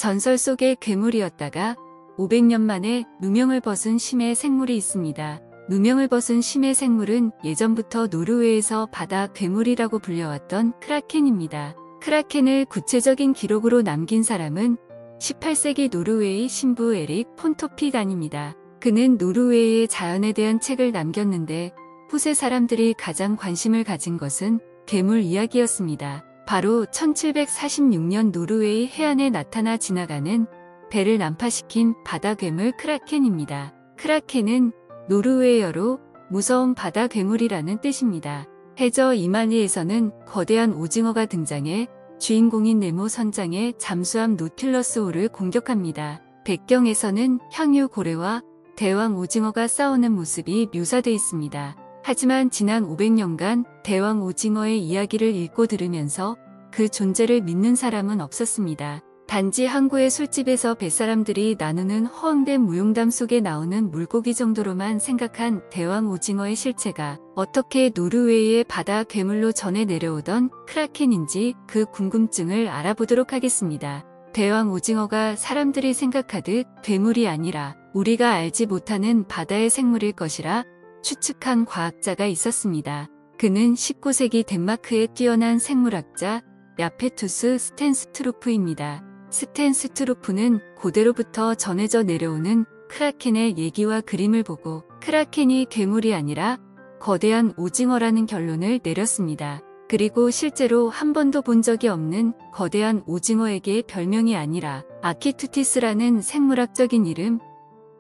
전설 속의 괴물이었다가 500년 만에 누명을 벗은 심해 생물이 있습니다. 누명을 벗은 심해 생물은 예전부터 노르웨이에서 바다 괴물이라고 불려왔던 크라켄입니다. 크라켄을 구체적인 기록으로 남긴 사람은 18세기 노르웨이 신부 에릭 폰토피단입니다. 그는 노르웨이의 자연에 대한 책을 남겼는데 후세 사람들이 가장 관심을 가진 것은 괴물 이야기였습니다. 바로 1746년 노르웨이 해안에 나타나 지나가는 배를 난파시킨 바다 괴물 크라켄입니다. 크라켄은 노르웨이어로 무서운 바다 괴물이라는 뜻입니다. 해저 이말리에서는 거대한 오징어가 등장해 주인공인 네모 선장의 잠수함 노틸러스호를 공격합니다. 백경에서는 향유 고래와 대왕 오징어가 싸우는 모습이 묘사되어 있습니다. 하지만 지난 500년간 대왕 오징어의 이야기를 읽고 들으면서 그 존재를 믿는 사람은 없었습니다. 단지 항구의 술집에서 뱃사람들이 나누는 허황된 무용담 속에 나오는 물고기 정도로만 생각한 대왕 오징어의 실체가 어떻게 노르웨이의 바다 괴물로 전해 내려오던 크라켄인지 그 궁금증을 알아보도록 하겠습니다. 대왕 오징어가 사람들이 생각하듯 괴물이 아니라 우리가 알지 못하는 바다의 생물일 것이라 추측한 과학자가 있었습니다. 그는 19세기 덴마크의 뛰어난 생물학자 야페투스 스텐스트루프입니다. 스텐스트루프는 고대로부터 전해져 내려오는 크라켄의 얘기와 그림을 보고 크라켄이 괴물이 아니라 거대한 오징어라는 결론을 내렸습니다. 그리고 실제로 한 번도 본 적이 없는 거대한 오징어에게 별명이 아니라 아키투티스라는 생물학적인 이름,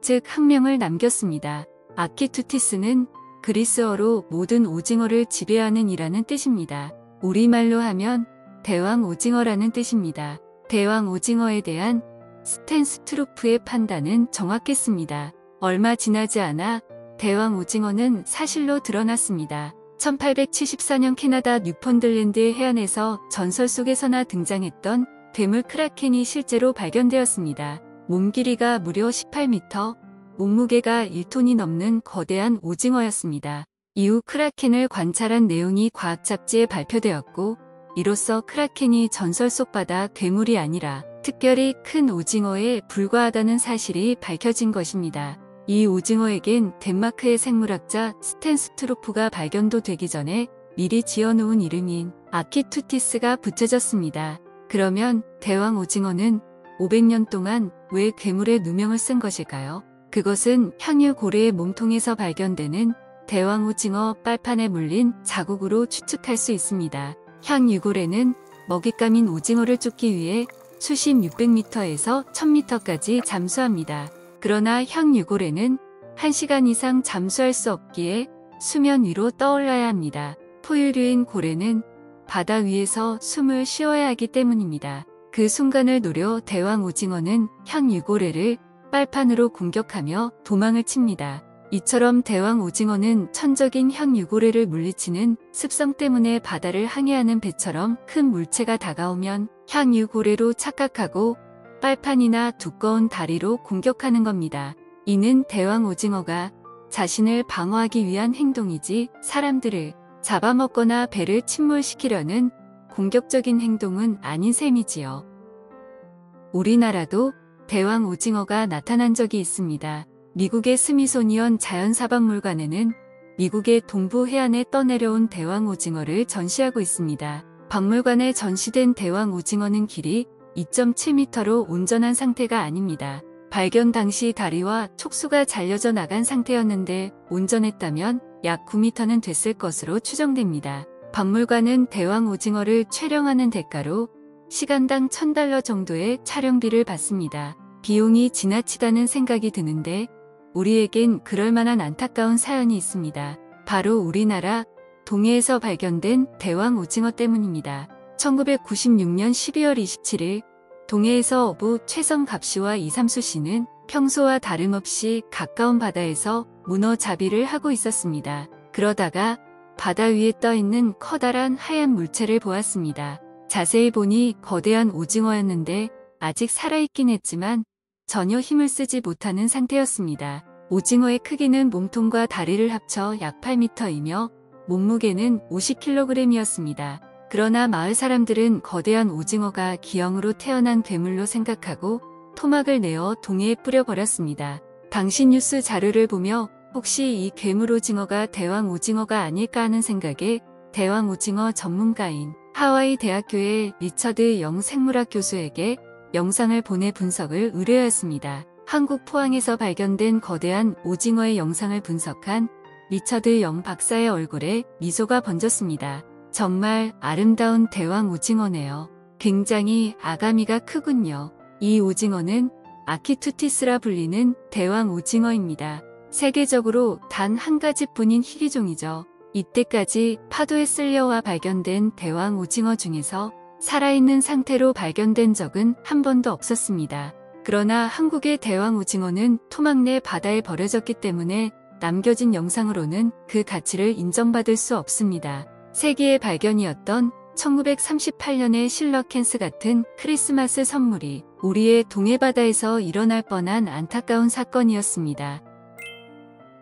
즉 학명을 남겼습니다. 아키투티스는 그리스어로 모든 오징어를 지배하는 이라는 뜻입니다. 우리말로 하면 대왕 오징어라는 뜻입니다. 대왕 오징어에 대한 스텐스트루프의 판단은 정확했습니다. 얼마 지나지 않아 대왕 오징어는 사실로 드러났습니다. 1874년 캐나다 뉴펀들랜드 해안에서 전설 속에서나 등장했던 괴물 크라켄이 실제로 발견되었습니다. 몸 길이가 무려 18m, 몸무게가 1톤이 넘는 거대한 오징어였습니다. 이후 크라켄을 관찰한 내용이 과학 잡지에 발표되었고 이로써 크라켄이 전설 속 바다 괴물이 아니라 특별히 큰 오징어에 불과하다는 사실이 밝혀진 것입니다. 이 오징어에겐 덴마크의 생물학자 스텐스트루프가 발견도 되기 전에 미리 지어놓은 이름인 아키투티스가 붙여졌습니다. 그러면 대왕 오징어는 500년 동안 왜 괴물의 누명을 쓴 것일까요? 그것은 향유 고래의 몸통에서 발견되는 대왕 오징어 빨판에 물린 자국으로 추측할 수 있습니다. 향유고래는 먹잇감인 오징어를 쫓기 위해 수심 600m에서 1000m까지 잠수합니다. 그러나 향유고래는 1시간 이상 잠수할 수 없기에 수면 위로 떠올라야 합니다. 포유류인 고래는 바다 위에서 숨을 쉬어야 하기 때문입니다. 그 순간을 노려 대왕 오징어는 향유고래를 빨판으로 공격하며 도망을 칩니다. 이처럼 대왕 오징어는 천적인 향유고래를 물리치는 습성 때문에 바다를 항해하는 배처럼 큰 물체가 다가오면 향유고래로 착각하고 빨판이나 두꺼운 다리로 공격하는 겁니다. 이는 대왕 오징어가 자신을 방어하기 위한 행동이지 사람들을 잡아먹거나 배를 침몰시키려는 공격적인 행동은 아닌 셈이지요. 우리나라도 대왕 오징어가 나타난 적이 있습니다. 미국의 스미소니언 자연사박물관에는 미국의 동부 해안에 떠내려온 대왕 오징어를 전시하고 있습니다. 박물관에 전시된 대왕 오징어는 길이 2.7m로 온전한 상태가 아닙니다. 발견 당시 다리와 촉수가 잘려져 나간 상태였는데 온전했다면 약 9m는 됐을 것으로 추정됩니다. 박물관은 대왕 오징어를 촬영하는 대가로 시간당 $1000 정도의 촬영비를 받습니다. 비용이 지나치다는 생각이 드는데 우리에겐 그럴 만한 안타까운 사연이 있습니다. 바로 우리나라 동해에서 발견된 대왕 오징어 때문입니다. 1996년 12월 27일 동해에서 어부 최성갑 씨와 이삼수 씨는 평소와 다름없이 가까운 바다에서 문어잡이를 하고 있었습니다. 그러다가 바다 위에 떠있는 커다란 하얀 물체를 보았습니다. 자세히 보니 거대한 오징어였는데 아직 살아있긴 했지만 전혀 힘을 쓰지 못하는 상태였습니다. 오징어의 크기는 몸통과 다리를 합쳐 약 8m이며 몸무게는 50kg이었습니다. 그러나 마을 사람들은 거대한 오징어가 기형으로 태어난 괴물로 생각하고 토막을 내어 동해에 뿌려버렸습니다. 당시 뉴스 자료를 보며 혹시 이 괴물 오징어가 대왕 오징어가 아닐까 하는 생각에 대왕 오징어 전문가인 하와이 대학교의 리처드 영 생물학 교수에게 영상을 보내 분석을 의뢰하였습니다. 한국 포항에서 발견된 거대한 오징어의 영상을 분석한 리처드 영 박사의 얼굴에 미소가 번졌습니다. 정말 아름다운 대왕 오징어네요. 굉장히 아가미가 크군요. 이 오징어는 아키투티스라 불리는 대왕 오징어입니다. 세계적으로 단 한 가지뿐인 희귀종이죠. 이때까지 파도에 쓸려와 발견된 대왕 오징어 중에서 살아있는 상태로 발견된 적은 한 번도 없었습니다. 그러나 한국의 대왕 오징어는 토막 내 바다에 버려졌기 때문에 남겨진 영상으로는 그 가치를 인정받을 수 없습니다. 세기의 발견이었던 1938년의 실러캔스 같은 크리스마스 선물이 우리의 동해바다에서 일어날 뻔한 안타까운 사건이었습니다.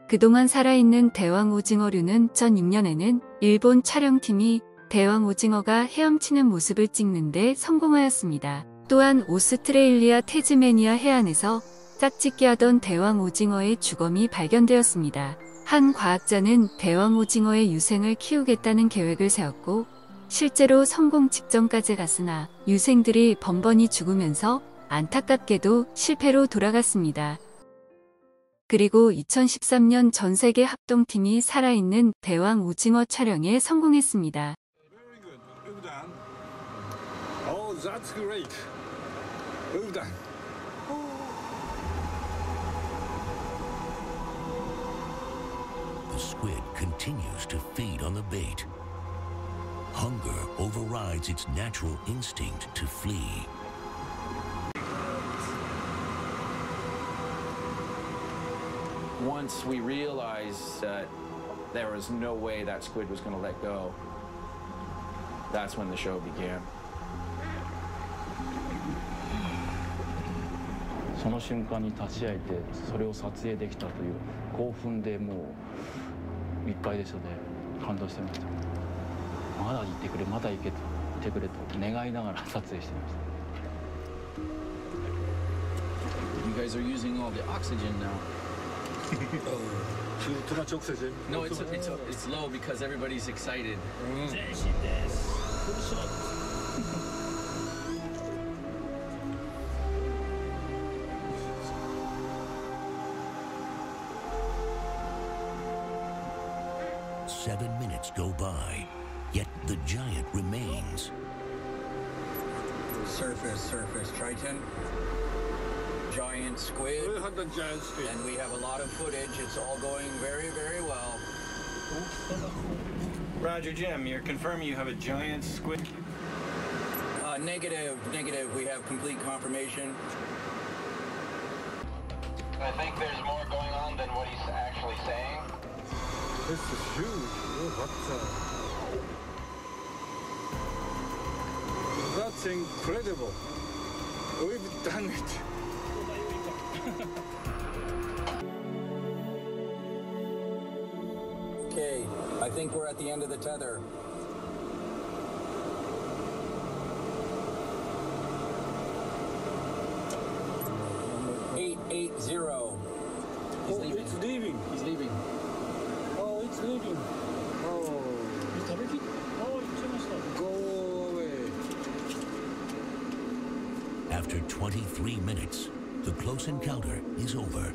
그동안 살아있는 대왕 오징어류는 2006년에는 일본 촬영팀이 대왕 오징어가 헤엄치는 모습을 찍는데 성공하였습니다. 또한 오스트레일리아 태즈메니아 해안에서 짝짓기 하던 대왕 오징어의 주검이 발견되었습니다. 한 과학자는 대왕 오징어의 유생을 키우겠다는 계획을 세웠고 실제로 성공 직전까지 갔으나 유생들이 번번이 죽으면서 안타깝게도 실패로 돌아갔습니다. 그리고 2013년 전 세계 합동팀이 살아있는 대왕 오징어 촬영에 성공했습니다. Oh, that's great. Well done. The squid continues to feed on the bait. Hunger overrides its natural instinct to flee. Once we realized that there was no way that squid was going to let go, that's when the show began. その瞬間に立ち会えてそれを撮影できたという興奮でもういっぱいでしたね。感動してました。まだ行ってくれ、まだ行けてくれと願いながら撮影してました。 You guys are using all the oxygen now. Too much oxygen. No, it's low because everybody's excited. Seven minutes go by, yet the giant remains. Surface, Triton. Giant squid. We had the giant squid. And we have a lot of footage. It's all going very, very well. Roger, Jim, you're confirming you have a giant squid? Negative. We have complete confirmation. I think there's more going on than what he's actually saying. This is huge. That's incredible. We've done it. Okay, I think we're at the end of the tether. He's leaving. It's leaving. He's leaving. Oh, it's leaving. Oh. Go away. After 23 minutes, the close encounter is over.